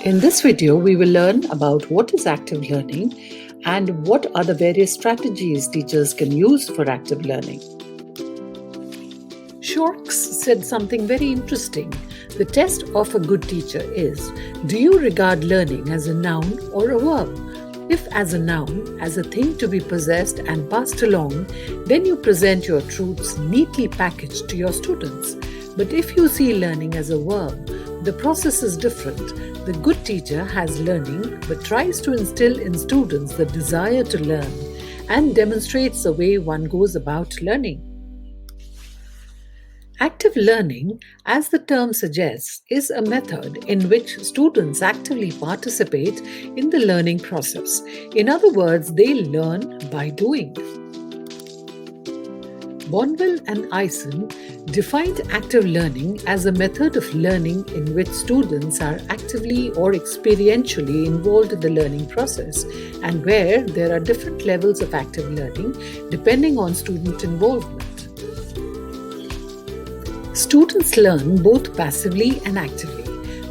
In this video, we will learn about what is active learning and what are the various strategies teachers can use for active learning. Shorks said something very interesting. The test of a good teacher is, do you regard learning as a noun or a verb? If as a noun, as a thing to be possessed and passed along, then you present your truths neatly packaged to your students. But if you see learning as a verb, the process is different. The good teacher has learning but tries to instill in students the desire to learn and demonstrates the way one goes about learning. Active learning, as the term suggests, is a method in which students actively participate in the learning process. In other words, they learn by doing. Bonville and Eisen defined active learning as a method of learning in which students are actively or experientially involved in the learning process and where there are different levels of active learning depending on student involvement. Students learn both passively and actively.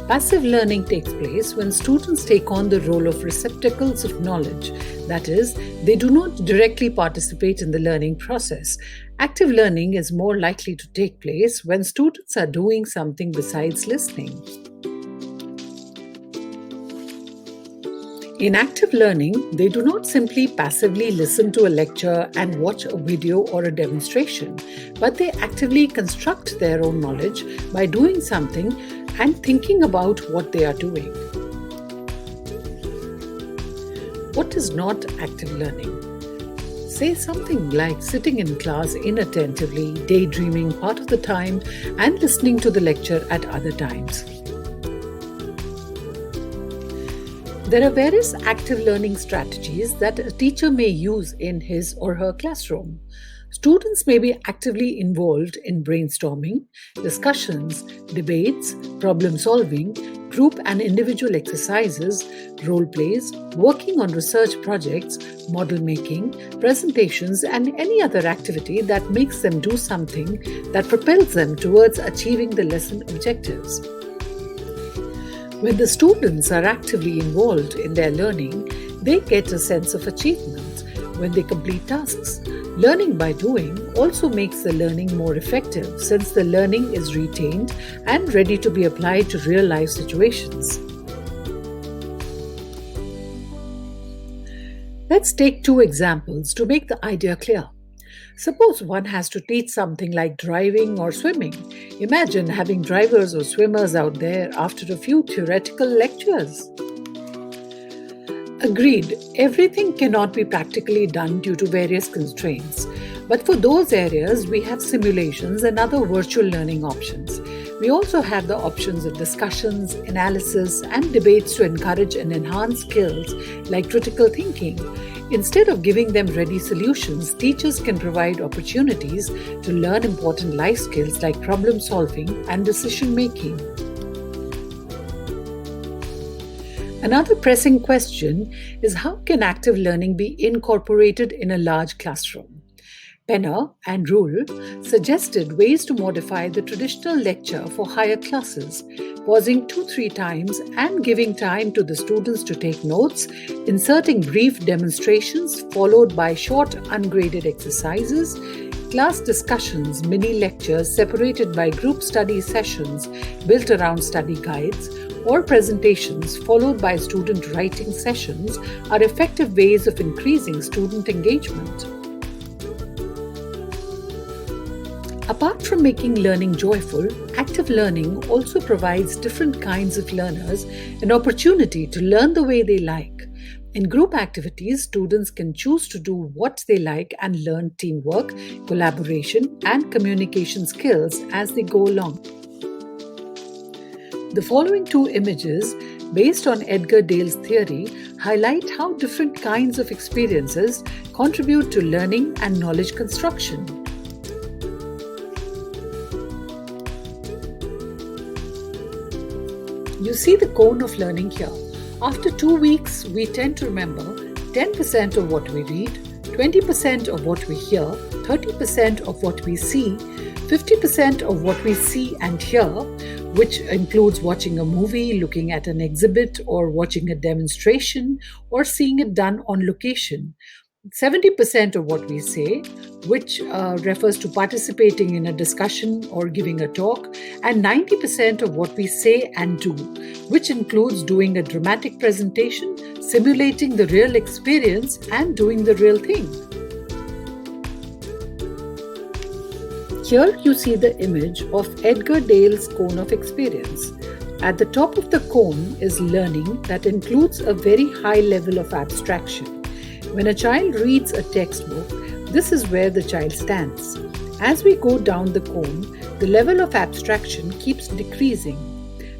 Passive learning takes place when students take on the role of receptacles of knowledge. That is, they do not directly participate in the learning process. Active learning is more likely to take place when students are doing something besides listening. In active learning, they do not simply passively listen to a lecture and watch a video or a demonstration, but they actively construct their own knowledge by doing something and thinking about what they are doing. What is not active learning? Say something like sitting in class inattentively, daydreaming part of the time, and listening to the lecture at other times. There are various active learning strategies that a teacher may use in his or her classroom. Students may be actively involved in brainstorming, discussions, debates, problem solving, group and individual exercises, role plays, working on research projects, model making, presentations, and any other activity that makes them do something that propels them towards achieving the lesson objectives. When the students are actively involved in their learning, they get a sense of achievement when they complete tasks. Learning by doing also makes the learning more effective since the learning is retained and ready to be applied to real-life situations. Let's take two examples to make the idea clear. Suppose one has to teach something like driving or swimming. Imagine having drivers or swimmers out there after a few theoretical lectures. Agreed, everything cannot be practically done due to various constraints. But for those areas, we have simulations and other virtual learning options. We also have the options of discussions, analysis, and debates to encourage and enhance skills like critical thinking. Instead of giving them ready solutions, teachers can provide opportunities to learn important life skills like problem solving and decision making. Another pressing question is how can active learning be incorporated in a large classroom? Penner and Rule suggested ways to modify the traditional lecture for higher classes, pausing 2-3 times and giving time to the students to take notes, inserting brief demonstrations followed by short ungraded exercises, class discussions, mini lectures separated by group study sessions built around study guides, or presentations followed by student writing sessions are effective ways of increasing student engagement. Apart from making learning joyful, active learning also provides different kinds of learners an opportunity to learn the way they like. In group activities, students can choose to do what they like and learn teamwork, collaboration, and communication skills as they go along. The following two images, based on Edgar Dale's theory, highlight how different kinds of experiences contribute to learning and knowledge construction. You see the cone of learning here. After 2 weeks, we tend to remember 10% of what we read, 20% of what we hear, 30% of what we see, 50% of what we see and hear, which includes watching a movie, looking at an exhibit, or watching a demonstration, or seeing it done on location. 70% of what we say, which refers to participating in a discussion or giving a talk, and 90% of what we say and do, which includes doing a dramatic presentation, simulating the real experience, and doing the real thing. Here you see the image of Edgar Dale's cone of experience. At the top of the cone is learning that includes a very high level of abstraction. When a child reads a textbook, this is where the child stands. As we go down the cone, the level of abstraction keeps decreasing.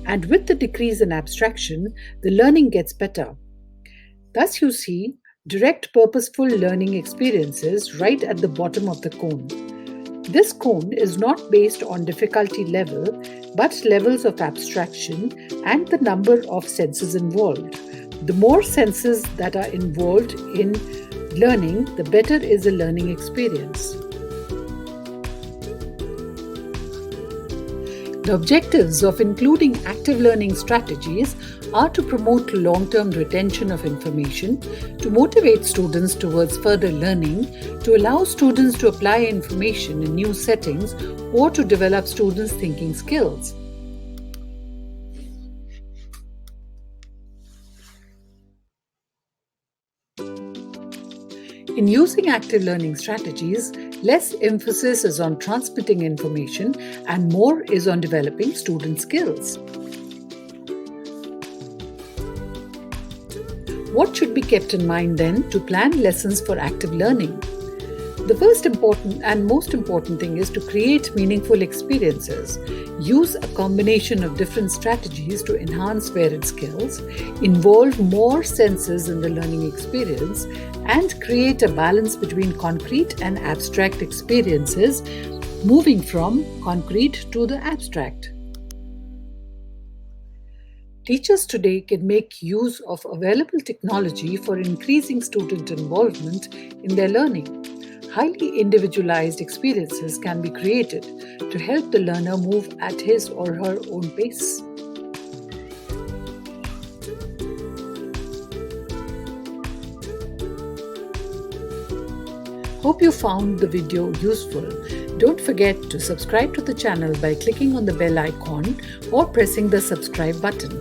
And with the decrease in abstraction, the learning gets better. Thus, you see direct purposeful learning experiences right at the bottom of the cone. This cone is not based on difficulty level, but levels of abstraction and the number of senses involved. The more senses that are involved in learning, the better is the learning experience. The objectives of including active learning strategies are to promote long-term retention of information, to motivate students towards further learning, to allow students to apply information in new settings, or to develop students' thinking skills. In using active learning strategies, less emphasis is on transmitting information and more is on developing student skills. What should be kept in mind then to plan lessons for active learning? The first important and most important thing is to create meaningful experiences. Use a combination of different strategies to enhance varied skills, involve more senses in the learning experience, and create a balance between concrete and abstract experiences, moving from concrete to the abstract. Teachers today can make use of available technology for increasing student involvement in their learning. Highly individualized experiences can be created to help the learner move at his or her own pace. Hope you found the video useful. Don't forget to subscribe to the channel by clicking on the bell icon or pressing the subscribe button.